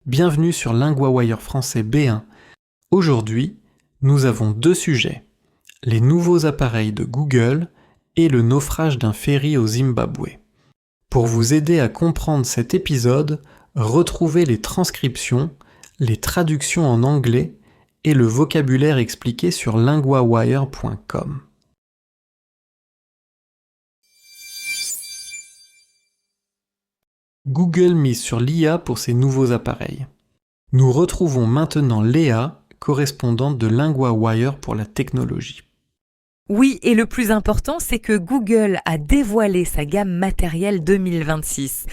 Bienvenue sur LinguaWire français B1. Aujourd'hui, nous avons deux sujets, les nouveaux appareils de Google et le naufrage d'un ferry au Zimbabwe. Pour vous aider à comprendre cet épisode, retrouvez les transcriptions, les traductions en anglais et le vocabulaire expliqué sur linguawire.com. Google mise sur l'IA pour ses nouveaux appareils. Nous retrouvons maintenant Léa, correspondante de LinguaWire pour la technologie. Oui, et le plus important, c'est que Google a dévoilé sa gamme matérielle 2026.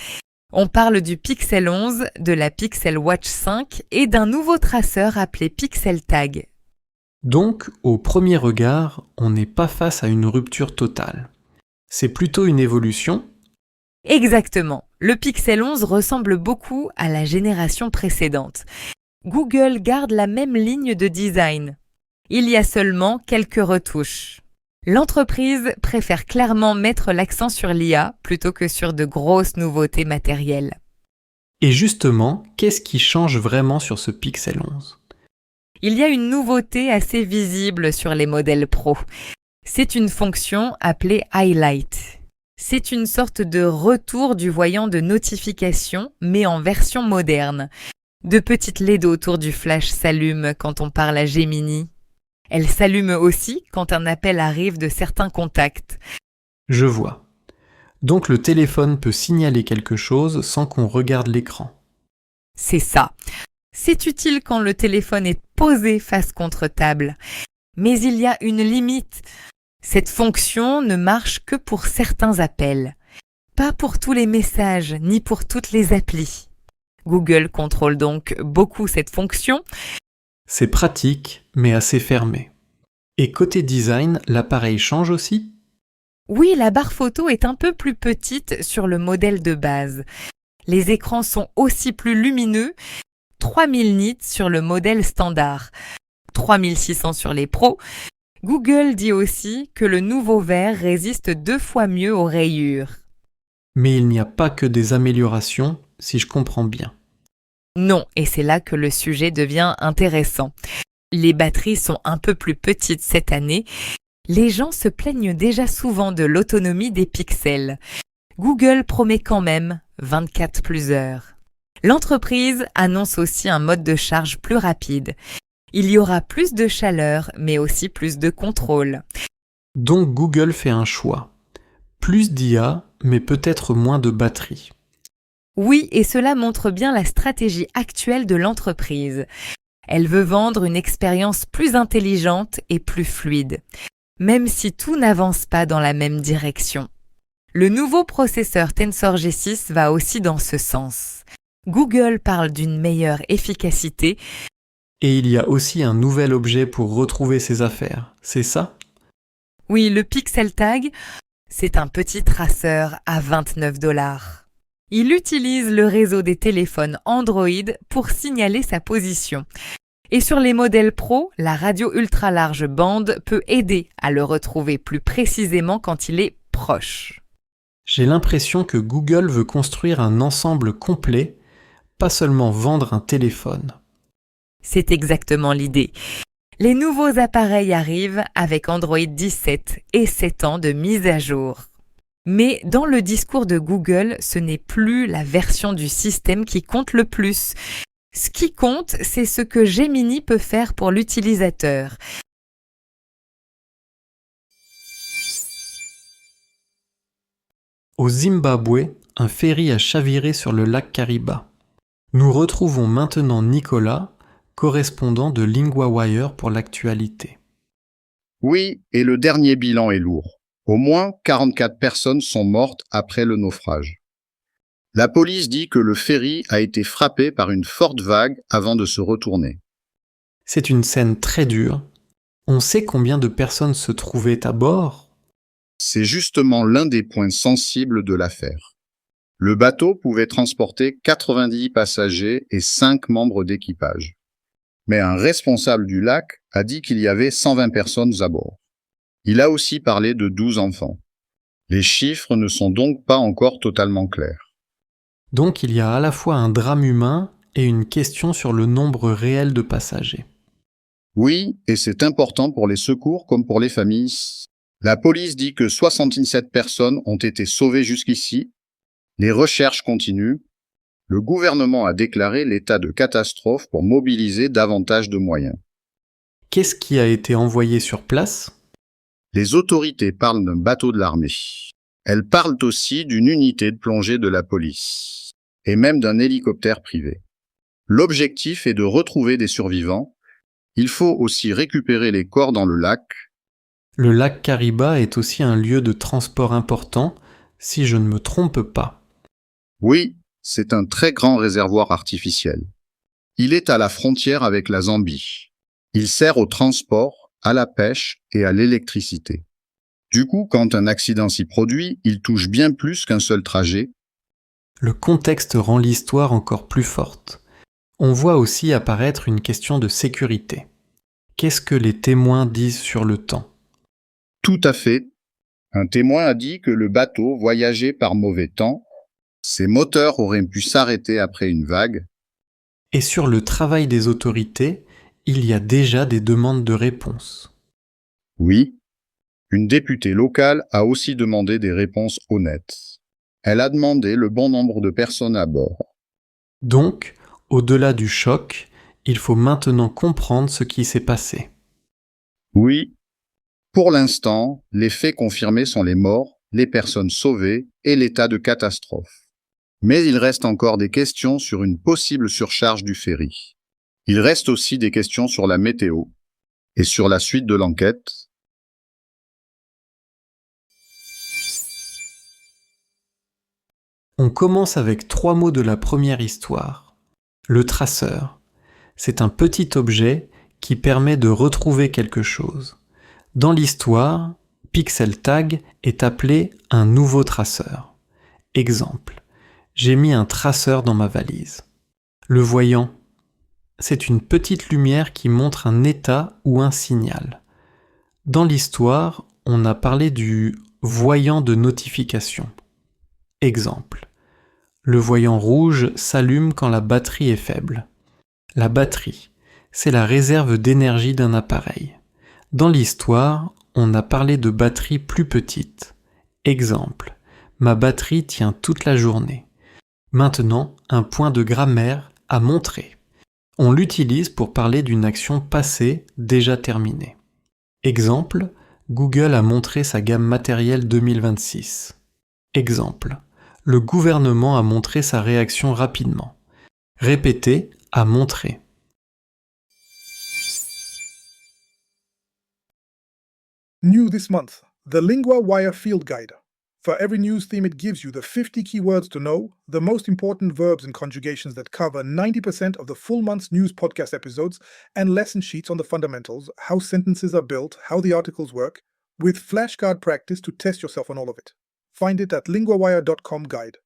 On parle du Pixel 11, de la Pixel Watch 5 et d'un nouveau traceur appelé Pixel Tag. Donc, au premier regard, on n'est pas face à une rupture totale. C'est plutôt une évolution. Exactement. Le Pixel 11 ressemble beaucoup à la génération précédente. Google garde la même ligne de design. Il y a seulement quelques retouches. L'entreprise préfère clairement mettre l'accent sur l'IA plutôt que sur de grosses nouveautés matérielles. Et justement, qu'est-ce qui change vraiment sur ce Pixel 11 ? Il y a une nouveauté assez visible sur les modèles Pro. C'est une fonction appelée Highlight. C'est une sorte de retour du voyant de notification, mais en version moderne. De petites LED autour du flash s'allument quand on parle à Gemini. Elles s'allument aussi quand un appel arrive de certains contacts. Je vois. Donc le téléphone peut signaler quelque chose sans qu'on regarde l'écran. C'est ça. C'est utile quand le téléphone est posé face contre table. Mais il y a une limite. Cette fonction ne marche que pour certains appels. Pas pour tous les messages, ni pour toutes les applis. Google contrôle donc beaucoup cette fonction. C'est pratique, mais assez fermé. Et côté design, l'appareil change aussi ? Oui, la barre photo est un peu plus petite sur le modèle de base. Les écrans sont aussi plus lumineux, 3000 nits sur le modèle standard, 3600 sur les pros. Google dit aussi que le nouveau verre résiste 2 fois mieux aux rayures. Mais il n'y a pas que des améliorations, si je comprends bien. Non, et c'est là que le sujet devient intéressant. Les batteries sont un peu plus petites cette année. Les gens se plaignent déjà souvent de l'autonomie des pixels. Google promet quand même 24 plus heures. L'entreprise annonce aussi un mode de charge plus rapide. Il y aura plus de chaleur, mais aussi plus de contrôle. Donc Google fait un choix. Plus d'IA, mais peut-être moins de batterie. Oui, et cela montre bien la stratégie actuelle de l'entreprise. Elle veut vendre une expérience plus intelligente et plus fluide, même si tout n'avance pas dans la même direction. Le nouveau processeur Tensor G6 va aussi dans ce sens. Google parle d'une meilleure efficacité. Et il y a aussi un nouvel objet pour retrouver ses affaires, c'est ça ? Oui, le Pixel Tag, c'est un petit traceur à 29 $. Il utilise le réseau des téléphones Android pour signaler sa position. Et sur les modèles Pro, la radio ultra large bande peut aider à le retrouver plus précisément quand il est proche. J'ai l'impression que Google veut construire un ensemble complet, pas seulement vendre un téléphone. C'est exactement l'idée. Les nouveaux appareils arrivent avec Android 17 et 7 ans de mise à jour. Mais dans le discours de Google, ce n'est plus la version du système qui compte le plus. Ce qui compte, c'est ce que Gemini peut faire pour l'utilisateur. Au Zimbabwe, un ferry a chaviré sur le lac Kariba. Nous retrouvons maintenant Nicolas, correspondant de LinguaWire pour l'actualité. Oui, et le dernier bilan est lourd. Au moins 44 personnes sont mortes après le naufrage. La police dit que le ferry a été frappé par une forte vague avant de se retourner. C'est une scène très dure. On sait combien de personnes se trouvaient à bord ? C'est justement l'un des points sensibles de l'affaire. Le bateau pouvait transporter 90 passagers et 5 membres d'équipage. Mais un responsable du lac a dit qu'il y avait 120 personnes à bord. Il a aussi parlé de 12 enfants. Les chiffres ne sont donc pas encore totalement clairs. Donc il y a à la fois un drame humain et une question sur le nombre réel de passagers. Oui, et c'est important pour les secours comme pour les familles. La police dit que 77 personnes ont été sauvées jusqu'ici. Les recherches continuent. Le gouvernement a déclaré l'état de catastrophe pour mobiliser davantage de moyens. Qu'est-ce qui a été envoyé sur place ? Les autorités parlent d'un bateau de l'armée. Elles parlent aussi d'une unité de plongée de la police, et même d'un hélicoptère privé. L'objectif est de retrouver des survivants. Il faut aussi récupérer les corps dans le lac. Le lac Kariba est aussi un lieu de transport important, si je ne me trompe pas. Oui, c'est un très grand réservoir artificiel. Il est à la frontière avec la Zambie. Il sert au transport, à la pêche et à l'électricité. Du coup, quand un accident s'y produit, il touche bien plus qu'un seul trajet. Le contexte rend l'histoire encore plus forte. On voit aussi apparaître une question de sécurité. Qu'est-ce que les témoins disent sur le temps ? Tout à fait. Un témoin a dit que le bateau voyageait par mauvais temps. Ses moteurs auraient pu s'arrêter après une vague. Et sur le travail des autorités, il y a déjà des demandes de réponse. Oui, une députée locale a aussi demandé des réponses honnêtes. Elle a demandé le bon nombre de personnes à bord. Donc, au-delà du choc, il faut maintenant comprendre ce qui s'est passé. Oui, pour l'instant, les faits confirmés sont les morts, les personnes sauvées et l'état de catastrophe. Mais il reste encore des questions sur une possible surcharge du ferry. Il reste aussi des questions sur la météo et sur la suite de l'enquête. On commence avec 3 mots de la première histoire. Le traceur. C'est un petit objet qui permet de retrouver quelque chose. Dans l'histoire, Pixel Tag est appelé un nouveau traceur. Exemple. J'ai mis un traceur dans ma valise. Le voyant. C'est une petite lumière qui montre un état ou un signal. Dans l'histoire, on a parlé du voyant de notification. Exemple. Le voyant rouge s'allume quand la batterie est faible. La batterie, c'est la réserve d'énergie d'un appareil. Dans l'histoire, on a parlé de batterie plus petite. Exemple. Ma batterie tient toute la journée. Maintenant, un point de grammaire à montrer. On l'utilise pour parler d'une action passée déjà terminée. Exemple, Google a montré sa gamme matérielle 2026. Exemple, le gouvernement a montré sa réaction rapidement. Répéter, à montrer. New this month, the LinguaWire Field Guide. For every news theme, it gives you the 50 keywords to know, the most important verbs and conjugations that cover 90% of the full month's news podcast episodes, and lesson sheets on the fundamentals, how sentences are built, how the articles work, with flashcard practice to test yourself on all of it. Find it at linguawire.com guide.